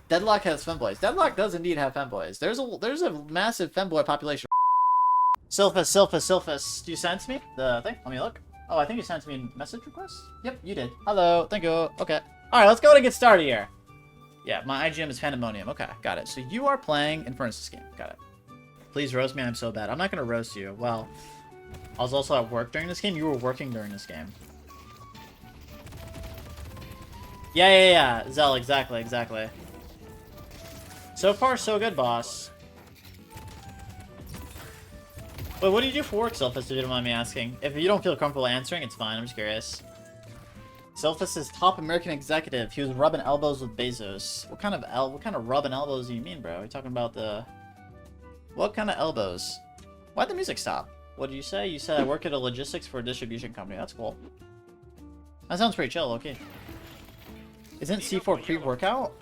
Deadlock has femboys. Deadlock does indeed have femboys. There's a massive femboy population. Sylphus. Do you send me the thing? Let me look. Oh, I think you sent me a message request. Yep, you did. Hello. Thank you. Okay. All right, let's go ahead and get started here. Yeah, my IGM is Pandemonium. Okay, got it. So you are playing Infernus game. Got it. Please roast me. I'm so bad. I'm not gonna roast you. Well, I was also at work during this game. You were working during this game. Yeah. Zell, exactly. So far, so good, boss. Wait, what do you do for work, Sylphus, if you don't mind me asking? If you don't feel comfortable answering, it's fine. I'm just curious. Sylphus is top American executive. He was rubbing elbows with Bezos. What kind of rubbing elbows do you mean, bro? Are you talking about the... What kind of elbows? Why'd the music stop? What did you say? You said I work at a logistics for a distribution company. That's cool. That sounds pretty chill, okay. Isn't C4 pre-workout?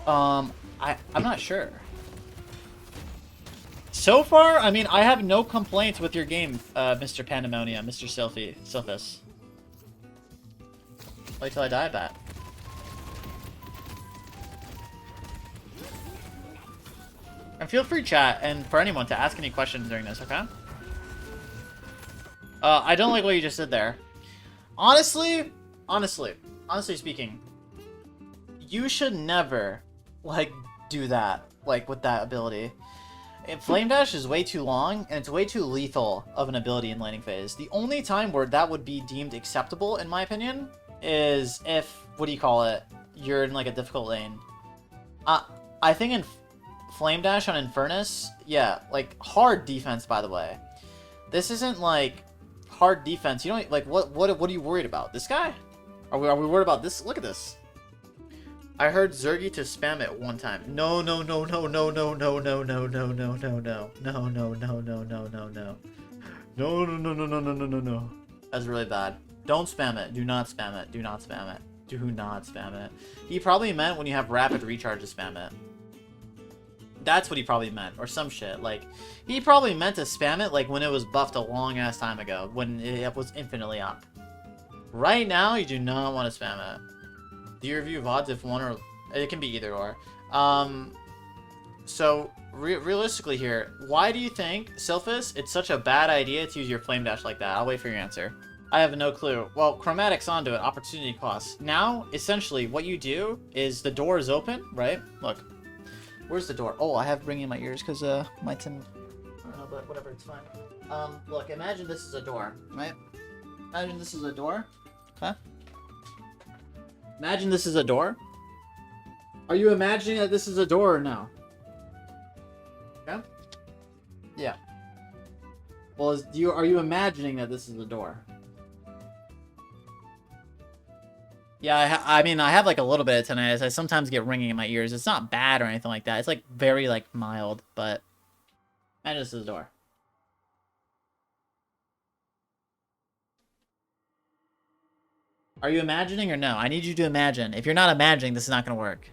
I'm not sure. So far, I mean, I have no complaints with your game, Mr. Pandemonium, Mr. Sylphus. Wait till I die at that. And feel free, chat, and for anyone to ask any questions during this, okay? I don't like what you just did there. Honestly speaking, you should never, like, do that, like, with that ability. Flame Dash is way too long, and it's way too lethal of an ability in laning phase. The only time where that would be deemed acceptable, in my opinion, is if, what do you call it, you're in, like, a difficult lane. I think in Flame Dash on Infernus, yeah, like, hard defense, by the way. This isn't, like, hard defense. You don't, like, what are you worried about? This guy? Are we worried about this? Look at this. I heard Zergy to spam it one time. No. That's really bad. Don't spam it. Do not spam it. Do not spam it. Do not spam it. He probably meant when you have rapid recharge to spam it. That's what he probably meant. Or some shit. Like, he probably meant to spam it like when it was buffed a long ass time ago. When it was infinitely up. Right now, you do not want to spam it. Do you review VODs if one or... It can be either or. So, realistically here, why do you think, Sylphus, it's such a bad idea to use your Flame Dash like that? I'll wait for your answer. I have no clue. Well, Chromatic's onto it. Opportunity cost. Now, essentially, what you do is the door is open, right? Look. Where's the door? Oh, I have ringing in my ears because my tin... I don't know, but whatever, it's fine. Look, imagine this is a door, right? Imagine this is a door. Okay? Imagine this is a door. Are you imagining that this is a door or no? Okay? Yeah. Well, are you imagining that this is a door? Yeah, I mean, I have like a little bit of tinnitus. I sometimes get ringing in my ears. It's not bad or anything like that. It's like very like mild, but imagine this is a door. Are you imagining or no? I need you to imagine. If you're not imagining, this is not going to work.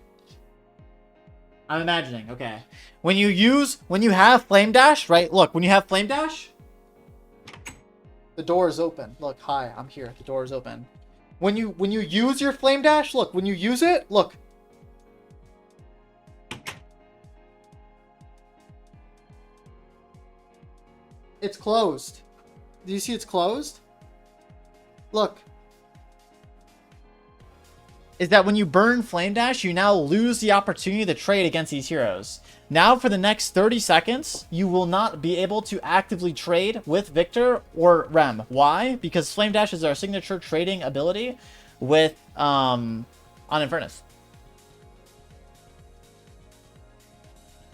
I'm imagining. Okay. When you have Flame Dash, right? Look, when you have Flame Dash, the door is open. Look, hi, I'm here. The door is open. When you use your Flame Dash, look, when you use it, look. It's closed. Do you see it's closed? Look. Is that when you burn Flame Dash, you now lose the opportunity to trade against these heroes. Now, for the next 30 seconds, you will not be able to actively trade with Victor or Rem. Why? Because Flame Dash is our signature trading ability with on Infernus.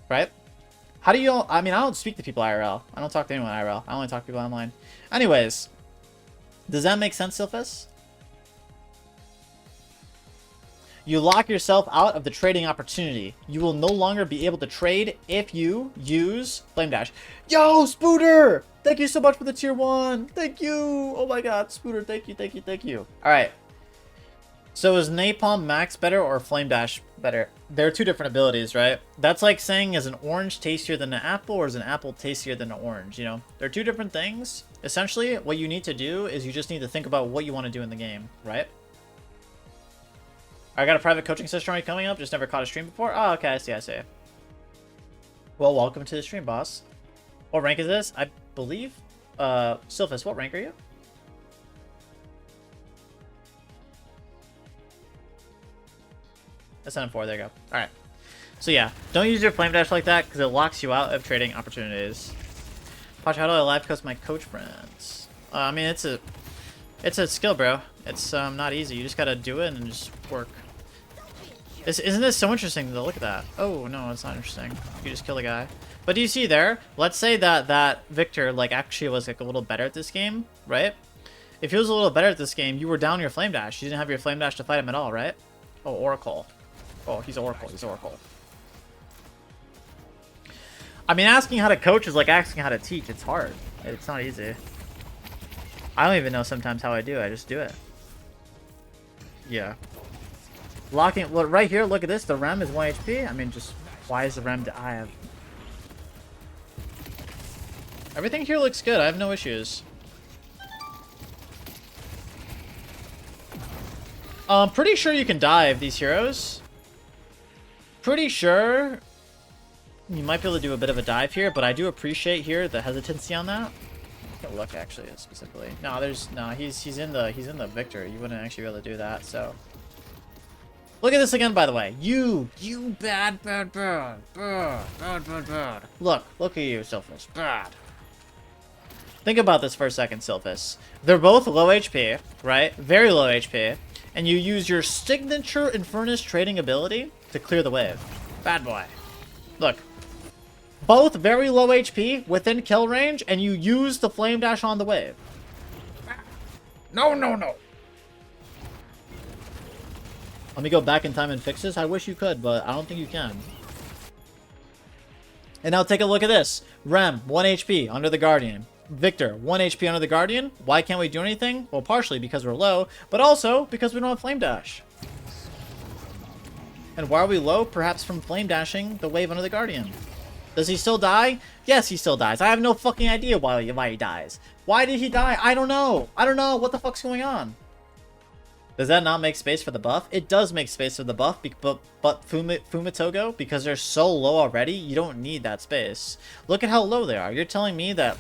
Right? How do you... I mean, I don't speak to people IRL. I don't talk to anyone IRL. I only talk to people online. Anyways, does that make sense, Sylphus? You lock yourself out of the trading opportunity. You will no longer be able to trade if you use Flame Dash. Yo, Spooter! Thank you so much for the tier 1. Thank you. Oh my god, Spooter, thank you. Alright. So is Napalm Max better or Flame Dash better? They're two different abilities, right? That's like saying, is an orange tastier than an apple or is an apple tastier than an orange, you know? They're two different things. Essentially, what you need to do is you just need to think about what you want to do in the game, right? I got a private coaching session already coming up. Just never caught a stream before. Oh, okay. I see. I see. Well, welcome to the stream, boss. What rank is this? I believe. Sylphus, what rank are you? SN4. There you go. All right. So yeah, don't use your flame dash like that because it locks you out of trading opportunities. Watch, how do I live coach my coach friends? I mean, it's a skill, bro. It's not easy. You just gotta do it and just work. Isn't this so interesting though? Look at that. Oh no, it's not interesting. You just kill a guy. But do you see there? Let's say that Victor like actually was like a little better at this game, right? If he was a little better at this game, you were down your flame dash. You didn't have your flame dash to fight him at all, right? Oh, Oracle. Oh, he's Oracle. He's Oracle. I mean, asking how to coach is like asking how to teach. It's hard. It's not easy. I don't even know sometimes how I do. I just do it. Yeah. Locking. Well, right here, look at this. The Rem is 1 HP. I mean, just why is the Rem? I have. Everything here looks good. I have no issues. Pretty sure you can dive these heroes. Pretty sure you might be able to do a bit of a dive here, but I do appreciate here the hesitancy on that. Look, actually, specifically. No, he's in the Victor. You wouldn't actually be able to do that. So look at this again, by the way. You bad. Look at you, Sylphus. Bad. Think about this for a second, Sylphus. They're both low HP, right? Very low HP. And you use your signature Infernus trading ability to clear the wave. Bad boy. Look. Both very low HP within kill range, and you use the flame dash on the wave. No. Let me go back in time and fix this. I wish you could, but I don't think you can. And now take a look at this. Rem, 1 HP under the Guardian. Victor, 1 HP under the Guardian. Why can't we do anything? Well, partially because we're low, but also because we don't have flame dash. And why are we low? Perhaps from flame dashing the wave under the Guardian. Does he still die? Yes, he still dies. I have no fucking idea why he dies. Why did he die? I don't know. What the fuck's going on? Does that not make space for the buff? It does make space for the buff, but Fumitogo, because they're so low already, you don't need that space. Look at how low they are. You're telling me that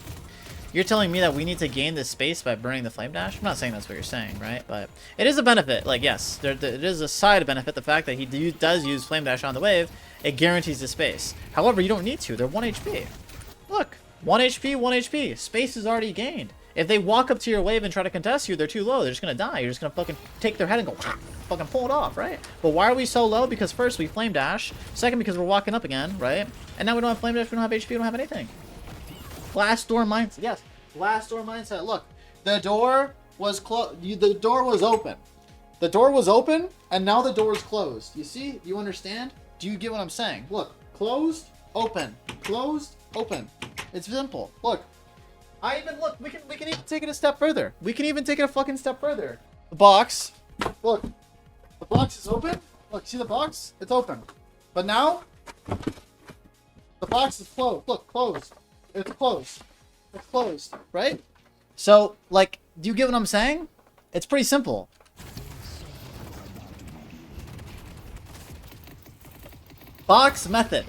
we need to gain this space by burning the flame dash? I'm not saying that's what you're saying, right? But it is a benefit. Like, yes, it is a side benefit. The fact that he does use flame dash on the wave, it guarantees the space. However, you don't need to. They're 1 HP. Look, 1 HP, 1 HP. Space is already gained. If they walk up to your wave and try to contest you, they're too low. They're just going to die. You're just going to fucking take their head and go fucking pull it off, right? But why are we so low? Because first, we flame dash. Second, because we're walking up again, right? And now we don't have flame dash. We don't have HP. We don't have anything. Glass door mindset. Yes, glass door mindset. Look, the door was closed. The door was open. The door was open, and now the door is closed. You see? You understand? Do you get what I'm saying? Look, closed, open, closed, open. It's simple. Look, look. We can even take it a step further. We can even take it a fucking step further. The box. Look, the box is open. Look, see the box? It's open. But now, the box is closed. Look, closed. It's closed. It's closed, right? So, like, do you get what I'm saying? It's pretty simple. Box method.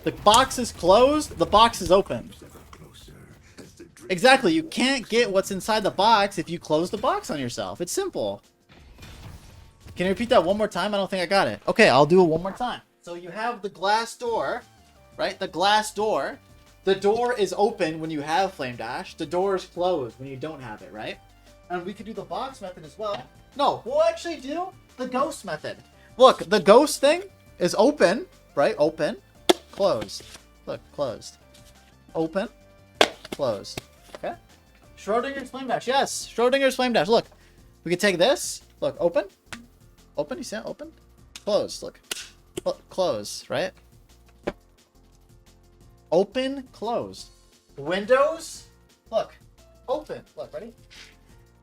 The box is closed, the box is open. Exactly, you can't get what's inside the box if you close the box on yourself. It's simple. Can you repeat that one more time? I don't think I got it. Okay, I'll do it one more time. So you have the glass door, right? The glass door. The door is open when you have flame dash. The door is closed when you don't have it, right? And we could do the box method as well. No, we'll actually do the ghost method. Look, the ghost thing is open, right? Open, closed. Look, closed. Open, closed. Okay? Schrodinger's flame dash. Yes, Schrodinger's flame dash. Look, we could take this. Look, open. Open, you see that? Open. Closed, look. Close, right? Open, closed. Windows, look. Open, look, ready?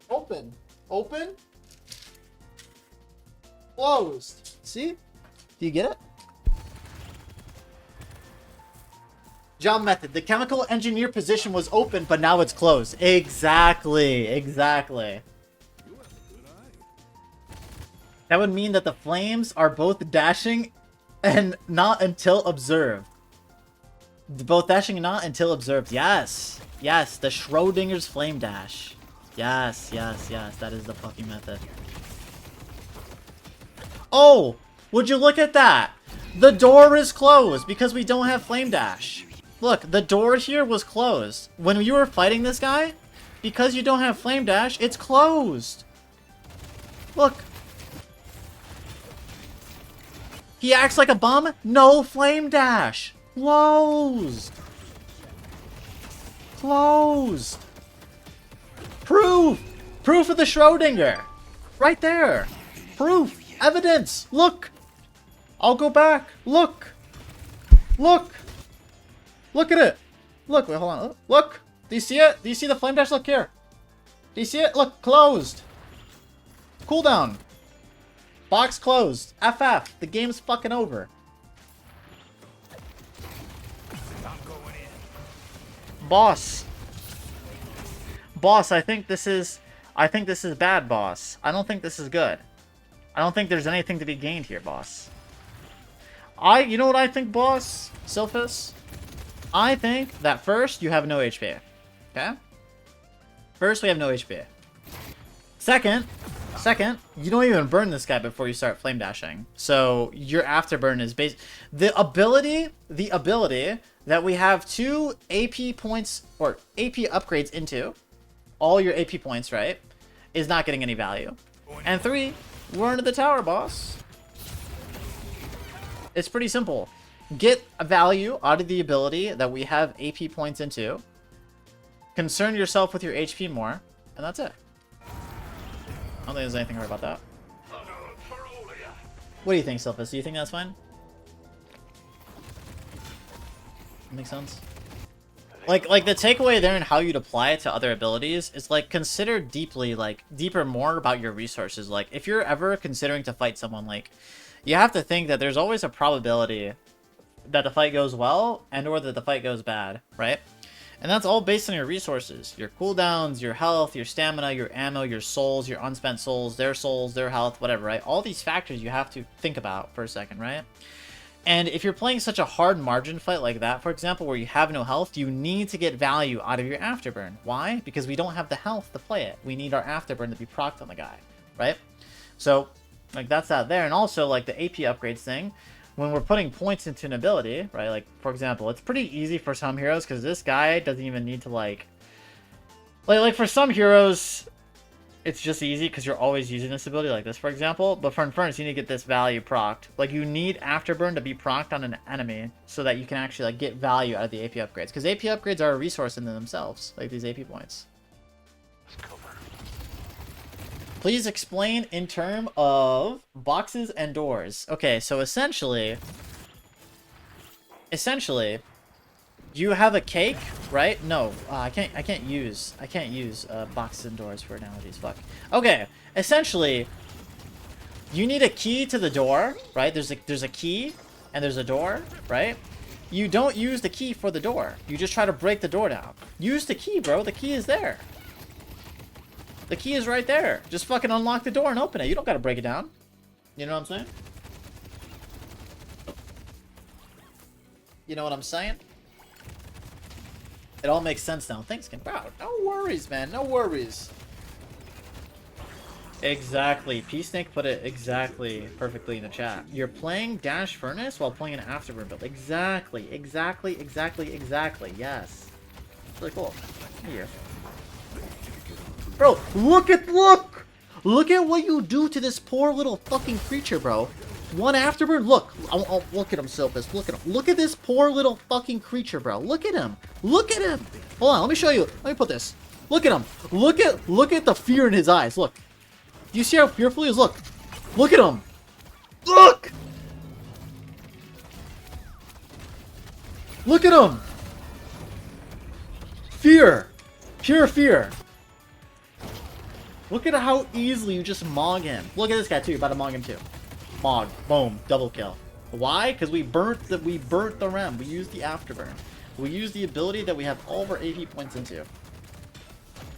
Open, open, closed. See? Do you get it? Jump method. The chemical engineer position was open, but now it's closed. Exactly. That would mean that the flames are both dashing and not until observed. Both dashing and not until observed. Yes. Yes, the Schrodinger's flame dash. Yes, yes, yes. That is the fucking method. Oh! Would you look at that? The door is closed because we don't have flame dash. Look, the door here was closed. When you were fighting this guy, because you don't have flame dash, it's closed. Look. He acts like a bum. No flame dash. Closed. Closed. Proof. Proof of the Schrodinger. Right there. Proof. Evidence. Look. I'll go back. Look. Look. Look at it. Look. Wait, hold on. Look. Do you see it? Do you see the flame dash? Look here. Do you see it? Look. Closed. Cooldown. Box closed. FF. The game's fucking over. Boss. Boss, I think this is bad, boss. I don't think this is good. I don't think there's anything to be gained here, boss. You know what I think, boss? Sylphus? I think that first, you have no HP. Okay? First, we have no HP. Second, you don't even burn this guy before you start flame dashing. So, your afterburn is based... The ability that we have 2 AP points, or AP upgrades into, all your AP points, right, is not getting any value. And 3, we're into the tower, boss. It's pretty simple. Get a value out of the ability that we have AP points into. Concern yourself with your HP more, and that's it. I don't think there's anything hard about that. What do you think, Sylphus? Do you think that's fine? Makes sense? Like the takeaway there and how you'd apply it to other abilities is like consider deeper more about your resources. Like if you're ever considering to fight someone, like you have to think that there's always a probability that the fight goes well and or that the fight goes bad, right? And that's all based on your resources, your cooldowns, your health, your stamina, your ammo, your souls, your unspent souls, their health, whatever, right? All these factors you have to think about for a second, right? And if you're playing such a hard margin fight like that, for example, where you have no health, you need to get value out of your afterburn. Why? Because we don't have the health to play it. We need our afterburn to be procced on the guy, right? So, like, that's that there. And also, like, the AP upgrades thing, when we're putting points into an ability, right? Like, for example, it's pretty easy for some heroes, because this guy doesn't even need to, like for some heroes, it's just easy because you're always using this ability like this, for example. But for Infernus, you need to get this value procced. Like, you need Afterburn to be procced on an enemy so that you can actually, like, get value out of the AP upgrades. Because AP upgrades are a resource in themselves, like these AP points. Please explain in terms of boxes and doors. Okay, so essentially, you have a cake, right? No, I can't use boxes and doors for analogies. Fuck. Okay, essentially, you need a key to the door, right? There's a key and there's a door, right? You don't use the key for the door. You just try to break the door down. Use the key, bro. The key is there. The key is right there. Just fucking unlock the door and open it. You don't gotta break it down. You know what I'm saying? You know what I'm saying? It all makes sense now. Thanks, Ken. Bro, no worries, man. No worries. Exactly. P-Snake put it exactly perfectly in the chat. You're playing Dash Furnace while playing an Afterburn build. Exactly. Yes. It's really cool. Here. Bro, look at what you do to this poor little fucking creature, bro. One Afterburn, look. Look at him, Sylphus. Look at him. Look at this poor little fucking creature, bro. Look at him. Look at him. Hold on, let me show you. Let me put this. Look at him. Look at the fear in his eyes. Look. Do you see how fearful he is? Look. Look at him. Look. Look at him. Fear. Pure fear. Look at how easily you just mog him. Look at this guy too. You're about to mog him too. Mog. Boom. Double kill. Why? Because we burnt the rem. We used the afterburn. We used the ability that we have all of our AP points into.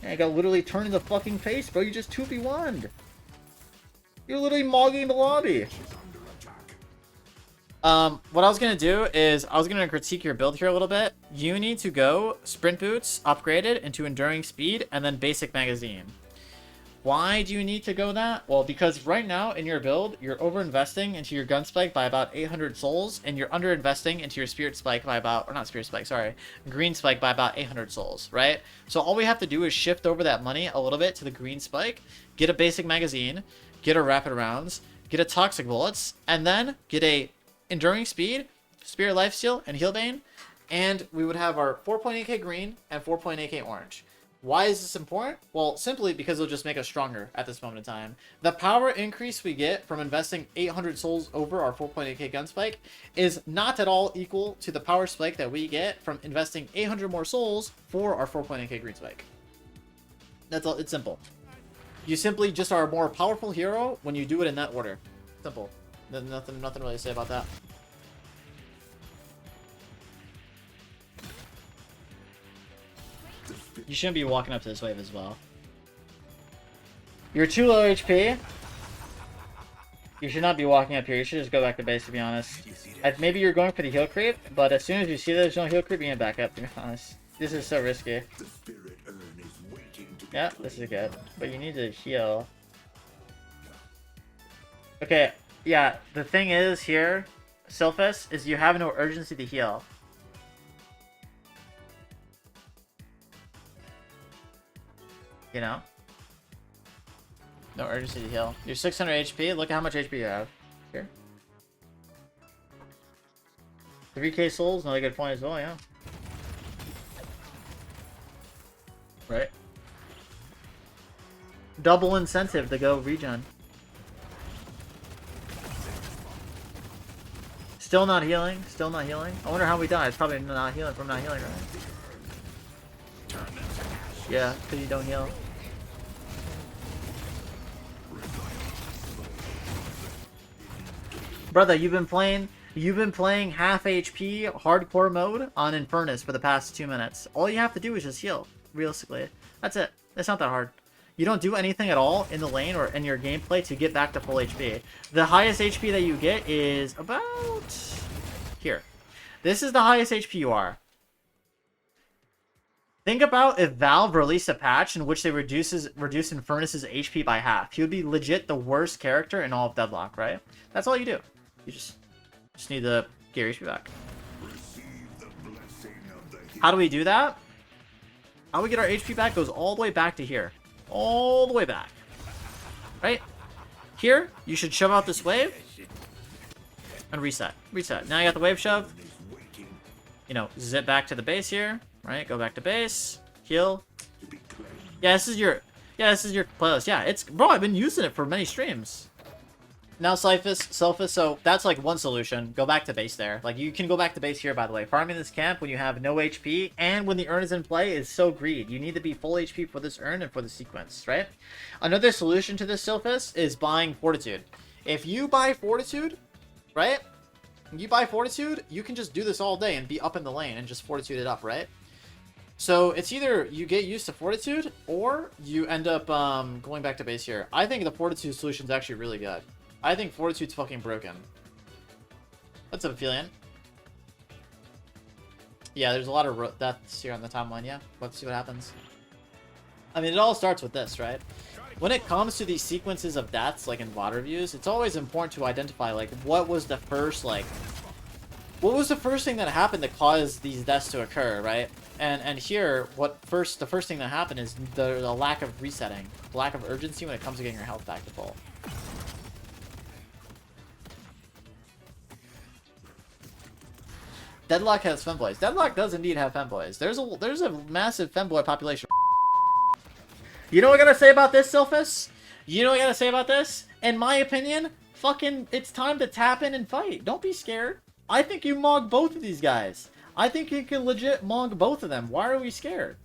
Yeah, I got literally turned in the fucking face, bro. You just 2v1'd. You're literally mogging the lobby. What I was gonna do is I was gonna critique your build here a little bit. You need to go sprint boots upgraded into enduring speed and then basic magazine. Why do you need to go that? Well, because right now in your build, you're over-investing into your gun spike by about 800 souls, and you're under-investing into your spirit spike by about, or not spirit spike, sorry, green spike by about 800 souls, right? So all we have to do is shift over that money a little bit to the green spike, get a basic magazine, get a rapid rounds, get a toxic bullets, and then get a enduring speed, spirit lifesteal, and healbane, and we would have our 4.8k green and 4.8k orange. Why is this important? Well, simply because it'll just make us stronger at this moment in time. The power increase we get from investing 800 souls over our 4.8k gun spike is not at all equal to the power spike that we get from investing 800 more souls for our 4.8k green spike. That's all. It's simple. You simply just are a more powerful hero when you do it in that order. Simple. Nothing really to say about that. You shouldn't be walking up to this wave as well. You're too low HP. You should not be walking up here. You should just go back to base, to be honest. Maybe you're going for the heal creep, but as soon as you see there's no heal creep, you can back up, to be honest. This is so risky. Yeah, this is good. But you need to heal. Okay, yeah, the thing is here, Sylphus, is you have no urgency to heal. You know? No urgency to heal. You're 600 HP. Look at how much HP you have. Here. 3k souls, another good point as well, yeah. Right? Double incentive to go regen. Still not healing. Still not healing. I wonder how we die. It's probably not healing from not healing, right? Yeah, because you don't heal. Brother, you've been playing half HP hardcore mode on Infernus for the past 2 minutes. All you have to do is just heal, realistically. That's it. It's not that hard. You don't do anything at all in the lane or in your gameplay to get back to full HP. The highest HP that you get is about here. This is the highest HP you are. Think about if Valve released a patch in which they reduce Infernus' HP by half. He would be legit the worst character in all of Deadlock, right? That's all you do. You just need to get your HP back. How do we do that? How we get our HP back goes all the way back to here. All the way back. Right? Here, you should shove out this wave. And reset. Reset. Now you got the wave shoved. You know, zip back to the base here. Right? Go back to base. Heal. Yeah, this is your playlist. Yeah, it's... Bro, I've been using it for many streams. Now, Sylphus, so that's like one solution. Go back to base there. Like, you can go back to base here, by the way. Farming this camp when you have no HP and when the urn is in play is so greed. You need to be full HP for this urn and for the sequence, right? Another solution to this, Sylphus, is buying Fortitude. If you buy Fortitude, right? You buy Fortitude, you can just do this all day and be up in the lane and just Fortitude it up, right? So it's either you get used to Fortitude or you end up going back to base here. I think the Fortitude solution is actually really good. I think Fortitude's fucking broken. What's up, Aphelion? Yeah, there's a lot of deaths here on the timeline, yeah. Let's see what happens. I mean, it all starts with this, right? When it comes to these sequences of deaths, like in VOD reviews, it's always important to identify, like, what was the first thing that happened that caused these deaths to occur, right? And here, the first thing that happened is the lack of resetting. The lack of urgency when it comes to getting your health back to full. Deadlock has femboys. Deadlock does indeed have femboys. There's a massive femboy population. You know what I gotta say about this, Sylphus? You know what I gotta say about this? In my opinion, fucking, it's time to tap in and fight. Don't be scared. I think you mog both of these guys. I think you can legit mog both of them. Why are we scared?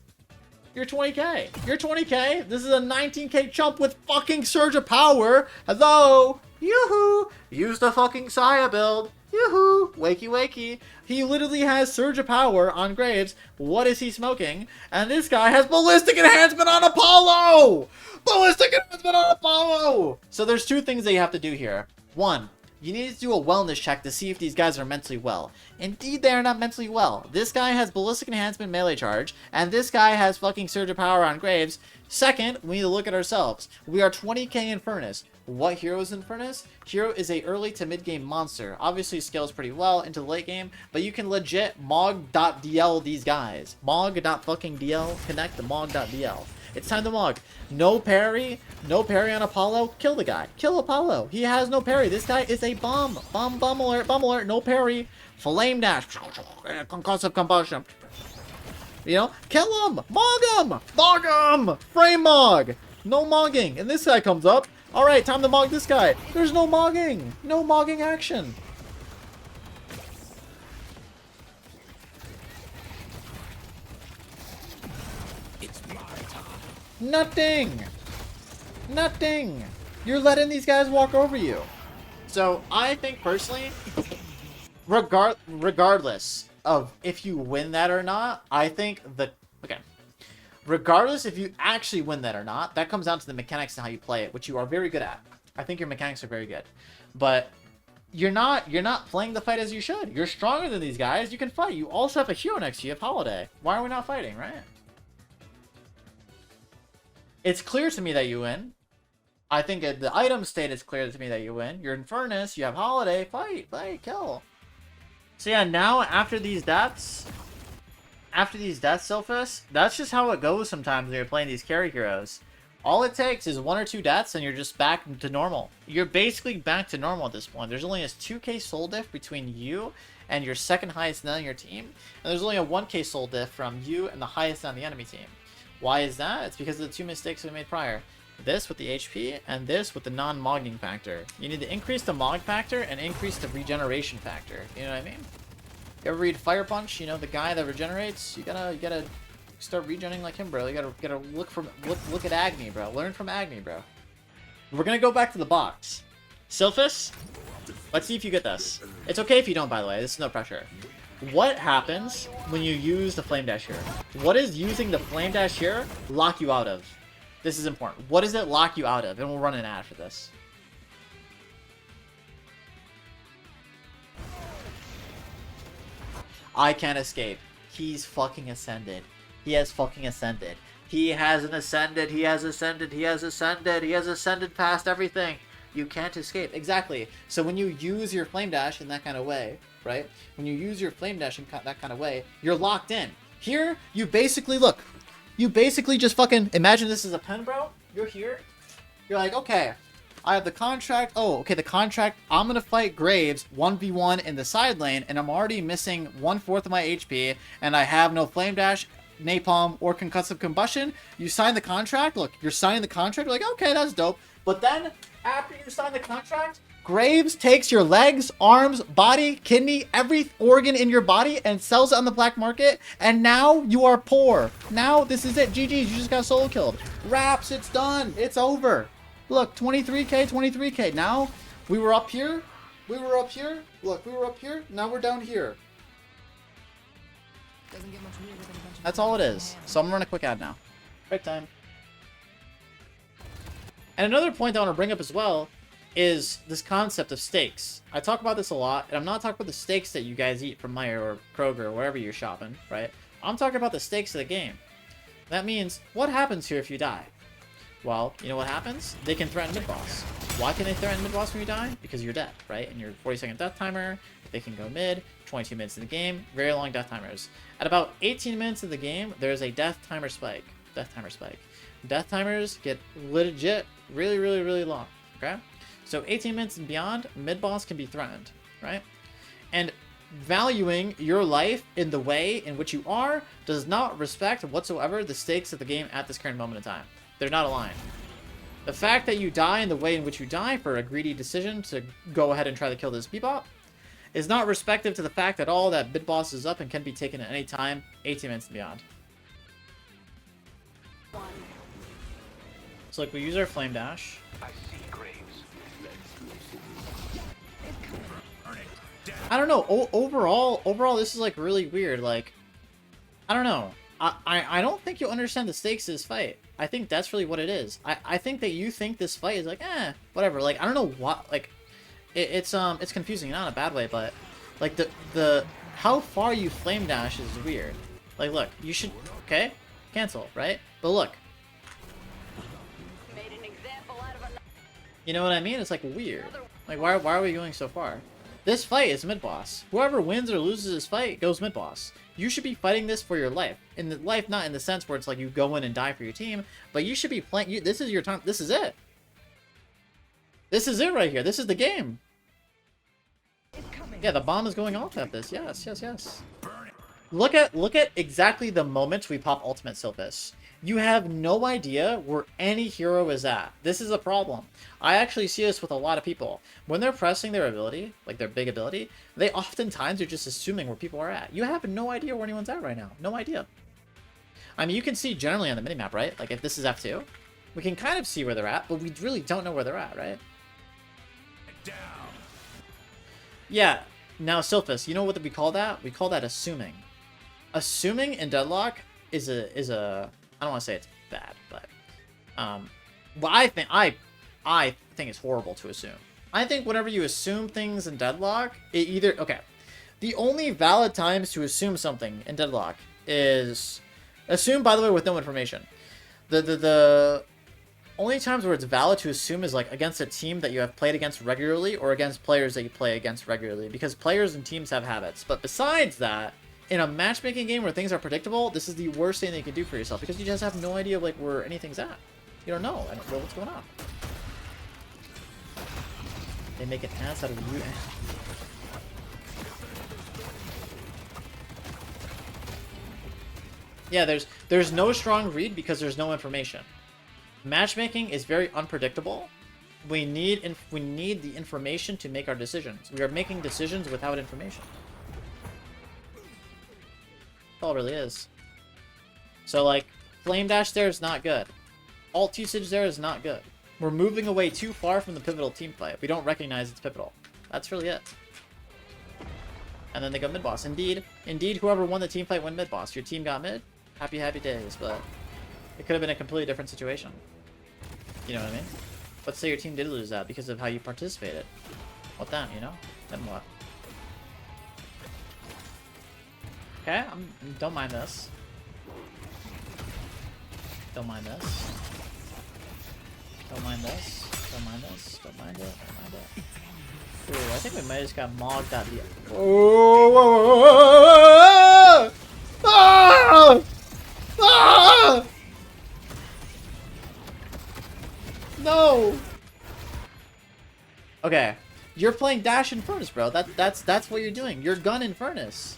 You're 20k. You're 20k. This is a 19k chump with fucking Surge of Power. Hello. Yoo-hoo. Use the fucking Saya build. Yoo-hoo! Wakey wakey. He literally has Surge of Power on Graves. What is he smoking? And this guy has Ballistic Enhancement on Apollo! ballistic enhancement on Apollo! So there's two things that you have to do here. One, you need to do a wellness check to see if these guys are mentally well. Indeed, they are not mentally well. This guy has ballistic enhancement melee charge, and this guy has fucking surge of power on Graves. Second, we need to look at ourselves. We are 20k Infernus. What hero is Infernus? Hero is a early to mid game monster. Obviously scales pretty well into the late game, but you can legit mog.dl these guys. Mog.fucking.dl, connect the mog.dl. It's time to mog. No parry on Apollo. Kill the guy. Kill Apollo. He has no parry. This guy is a bomb. Bomb alert, no parry. Flame dash. Concussive combustion. You know, kill him. Mog him. Frame mog. No mogging. And this guy comes up. All right, time to mog this guy. There's no mogging. No mogging action. Nothing. You're letting these guys walk over you. So I think personally, regardless of if you win that or not, I think regardless if you actually win that or not, that comes down to the mechanics and how you play it, which you are very good at. I think your mechanics are very good, but you're not playing the fight as you should. You're stronger than these guys. You can fight. You also have a hero next to you. You have Holiday. Why are we not fighting, right? It's clear to me that you win. I think the item state is clear to me that you win. You're Infernus, you have Holiday, fight, kill. So yeah, now after these deaths, Sylphus, that's just how it goes sometimes when you're playing these carry heroes. All it takes is 1 or 2 deaths and you're just back to normal. You're basically back to normal at this point. There's only a 2k soul diff between you and your second highest on your team. And there's only a 1k soul diff from you and the highest on the enemy team. Why is that? It's because of the 2 mistakes we made prior. This with the HP, and this with the non-mogging factor. You need to increase the mog factor and increase the regeneration factor. You know what I mean? You ever read Fire Punch? You know, the guy that regenerates? You gotta start regenerating like him, bro. You gotta look at Agni, bro. Learn from Agni, bro. We're gonna go back to the box. Sylphus, let's see if you get this. It's okay if you don't, by the way. This is no pressure. What happens when you use the Flame Dash here? What is using the Flame Dash here lock you out of? This is important. What does it lock you out of? And we'll run an ad for this. I can't escape. He's fucking ascended. He has fucking ascended. He hasn't ascended. He has ascended. He has ascended. He has ascended past everything. You can't escape. Exactly. So when you use your Flame Dash in that kind of way, right? When you use your Flame Dash in that kind of way, you're locked in. Here, you basically, look. You basically just fucking, imagine this is a pen, bro. You're here. You're like, okay, I have the contract. Oh, okay, the contract. I'm going to fight Graves 1v1 in the side lane, and I'm already missing 1/4 of my HP, and I have no Flame Dash, Napalm, or Concussive Combustion. You sign the contract. Look, you're signing the contract. You're like, okay, that's dope. But then, after you sign the contract, Graves takes your legs, arms, body, kidney, every organ in your body and sells it on the black market, and now you are poor. Now this is it. GG's, you just got solo killed. Raps, it's done. It's over. Look, 23k, 23k. Now, we were up here. We were up here. Look, we were up here. Now we're down here. That's all it is. So I'm gonna run a quick ad now. Break time. And another point I want to bring up as well is this concept of stakes. I talk about this a lot, and I'm not talking about the steaks that you guys eat from Meijer or Kroger or wherever you're shopping, right? I'm talking about the stakes of the game. That means, what happens here if you die? Well, you know what happens? They can threaten mid-boss. Why can they threaten mid-boss when you die? Because you're dead, right? And your 40-second death timer, they can go mid, 22 minutes in the game, very long death timers. At about 18 minutes of the game, there's a death timer spike. Death timers get legit really, really, really long, okay? So 18 minutes and beyond, mid-boss can be threatened, right? And valuing your life in the way in which you are does not respect whatsoever the stakes of the game at this current moment in time. They're not aligned. The fact that you die in the way in which you die for a greedy decision to go ahead and try to kill this Bebop is not respective to the fact that all that mid-boss is up and can be taken at any time, 18 minutes and beyond. So like we use our Flame Dash. I don't know. Overall, this is like really weird. Like, I don't know. I don't think you understand the stakes of this fight. I think that's really what it is. I think that you think this fight is like, whatever. Like, I don't know what, like, it's confusing, not in a bad way, but, like, the how far you flame dash is weird. Like, look, you should, okay, cancel, right? But look. You know what I mean? It's, like, weird. Like, why are we going so far? This fight is mid-boss. Whoever wins or loses this fight goes mid-boss. You should be fighting this for your life. In the life, not in the sense where it's like you go in and die for your team, but you should be playing. This is your time. This is it. This is it right here. This is the game. Yeah, the bomb is going off at this. Yes, yes, yes. Look at exactly the moment we pop ultimate Sylphus. You have no idea where any hero is at. This is a problem. I actually see this with a lot of people. When they're pressing their ability, like their big ability, they oftentimes are just assuming where people are at. You have no idea where anyone's at right now. No idea. I mean, you can see generally on the minimap, right? Like if this is F2, we can kind of see where they're at, but we really don't know where they're at, right? Yeah. Now, Sylphus, you know what we call that? We call that assuming. Assuming in Deadlock is a I don't want to say it's bad, but well, I think it's horrible to assume. I think whenever you assume things in Deadlock, it either okay. The only valid times to assume something in Deadlock is assume, by the way, with no information. The only times where it's valid to assume is like against a team that you have played against regularly or against players that you play against regularly, because players and teams have habits. But besides that, in a matchmaking game where things are predictable, this is the worst thing that you can do for yourself, because you just have no idea like where anything's at. You don't know. I don't know what's going on. They make an ass out of you. Yeah, there's no strong read because there's no information. Matchmaking is very unpredictable. We need the information to make our decisions. We are making decisions without information. That's all it really is. So like, flame dash there is not good. Alt usage there is not good. We're moving away too far from the pivotal team fight. We don't recognize it's pivotal. That's really it. And then they go mid-boss. Indeed, whoever won the team fight won mid-boss. Your team got mid. Happy, happy days, but it could have been a completely different situation. You know what I mean? Let's say your team did lose that because of how you participated. What then, you know? Then what? Okay, don't mind this. Don't mind this. Don't mind this. Don't mind this. Don't mind it. Don't mind it. Ooh, I think we might have just got mogged at the... Oh! Ah! Ah! No! Okay. You're playing Dash Infernus, bro. That's what you're doing. You're gun Infernus.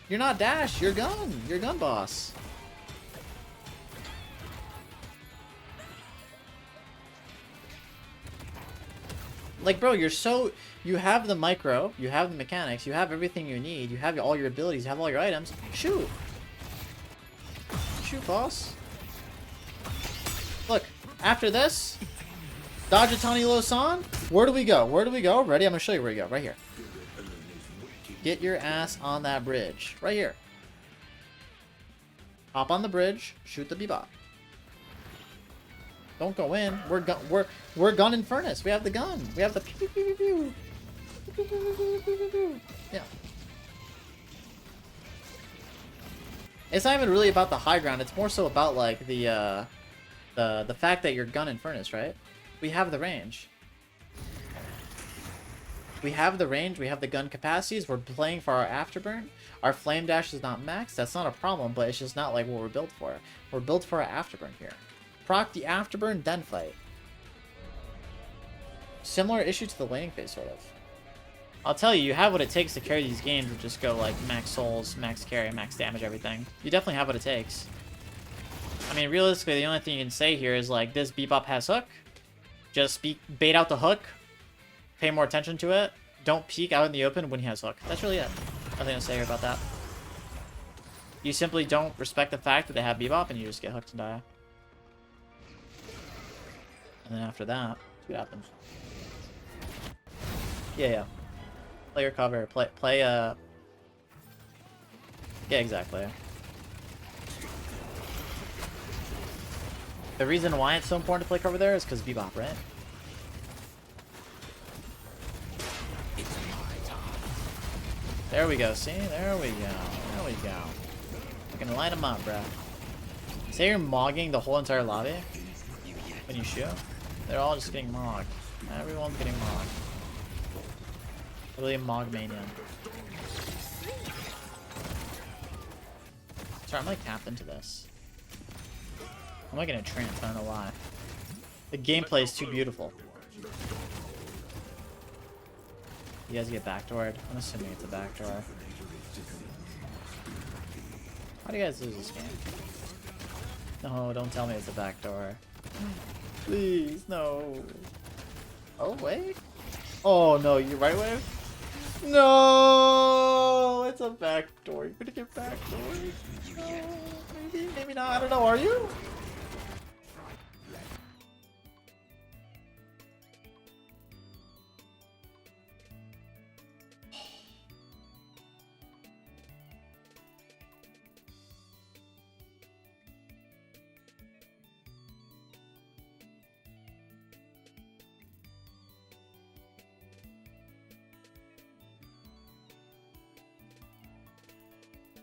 You're not Dash, you're gun. You're gun boss. Like, bro, you have the micro, you have the mechanics, you have everything you need, you have all your abilities, you have all your items. Shoot! Shoot, boss. Look, after this, dodge a Tani Lo-san. Where do we go? Where do we go? Ready? I'm gonna show you where you go. Right here. Get your ass on that bridge. Right here. Hop on the bridge, shoot the Bebop. Don't go in. We're gun Infernus. We have the gun. We have the pew pew pew pew. Yeah. It's not even really about the high ground. It's more so about like the fact that you're gun Infernus, right? We have the range. We have the range. We have the gun capacities. We're playing for our afterburn. Our flame dash is not maxed. That's not a problem, but it's just not like what we're built for. We're built for our afterburn here. Proc the afterburn, then fight. Similar issue to the laning phase, sort of. I'll tell you, you have what it takes to carry these games and just go like max souls, max carry, max damage, everything. You definitely have what it takes. I mean, realistically, the only thing you can say here is like, this Bebop has hook. Just bait out the hook. Pay more attention to it. Don't peek out in the open when he has hook. That's really it. Nothing to say here about that. You simply don't respect the fact that they have Bebop and you just get hooked and die. And then after that, see what happens. Yeah. Play your cover. Play yeah, exactly. The reason why it's so important to play cover there is because Bebop, right? There we go, see? There we go. There we go. I can line them up, bro. Say you're mogging the whole entire lobby when you shoot. They're all just getting mogged. Everyone's getting mogged. Really a mog mania. Sorry, I'm like tapped into this. I'm like in a trance, I don't know why. The gameplay is too beautiful. You guys get backdoored? I'm assuming it's a backdoor. How do you guys lose this game? No, don't tell me it's a backdoor. Please, no. Oh, wait. Oh, no, you right wave? No! It's a backdoor. You're gonna get backdoored. No, maybe not. I don't know. Are you?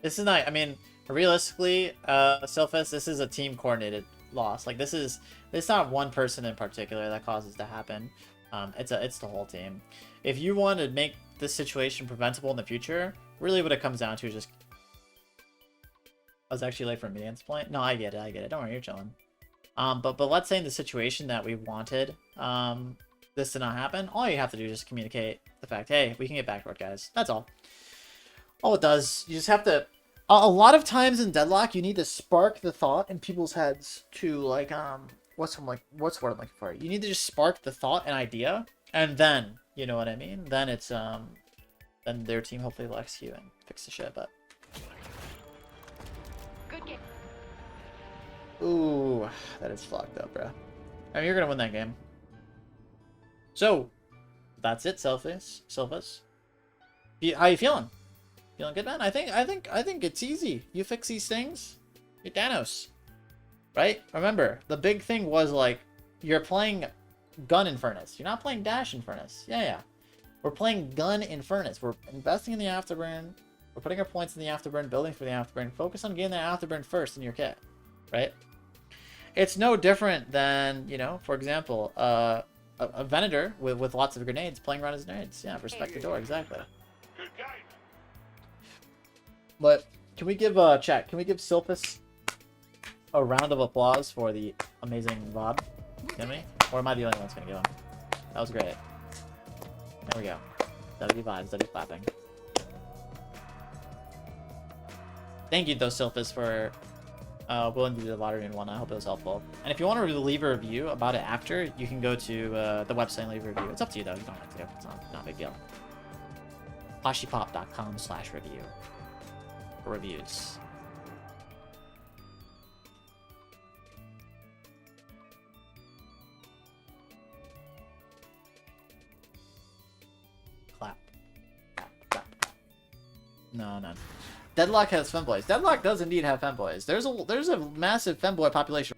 This is not, I mean, realistically, Sylphus, this is a team coordinated loss. Like it's not one person in particular that causes to happen. It's the whole team. If you want to make this situation preventable in the future, really what it comes down to is just, I was actually late for a meeting at this point. No, I get it. Don't worry, you're chilling. But let's say in the situation that we wanted, this to not happen, all you have to do is just communicate the fact, hey, we can get backdoor, guys. That's all. All it does, you just have to, a lot of times in Deadlock, you need to spark the thought in people's heads to like, what's the word I'm looking for? You need to just spark the thought and idea, and then, you know what I mean? Then it's, then their team hopefully will execute and fix the shit, but. Good game. Ooh, that is fucked up, bro. I mean, you're gonna win that game. So, that's it, Sylphus. How you feeling? Feeling good, man? I think it's easy. You fix these things, you're Thanos, right? Remember, the big thing was like, you're playing Gun Infernus. You're not playing Dash Infernus. Yeah. We're playing Gun Infernus. We're investing in the afterburn. We're putting our points in the afterburn, building for the afterburn. Focus on getting that afterburn first in your kit, right? It's no different than, you know, for example, a Venator with lots of grenades playing around his grenades. Yeah, respect the door, exactly. But can we give chat? Can we give Sylphus a round of applause for the amazing VOD? Can we? Or am I the only one that's gonna give him? That was great. There we go. W vibes, W clapping. Thank you though, Sylphus, for willing to do the lottery and whatnot. I hope it was helpful. And if you want to leave a review about it after, you can go to the website and leave a review. It's up to you though. You don't have to. It's not a big deal. Poshypop.com/review. Reviews. Clap. No, none. Deadlock has femboys. Deadlock does indeed have femboys. There's a massive femboy population.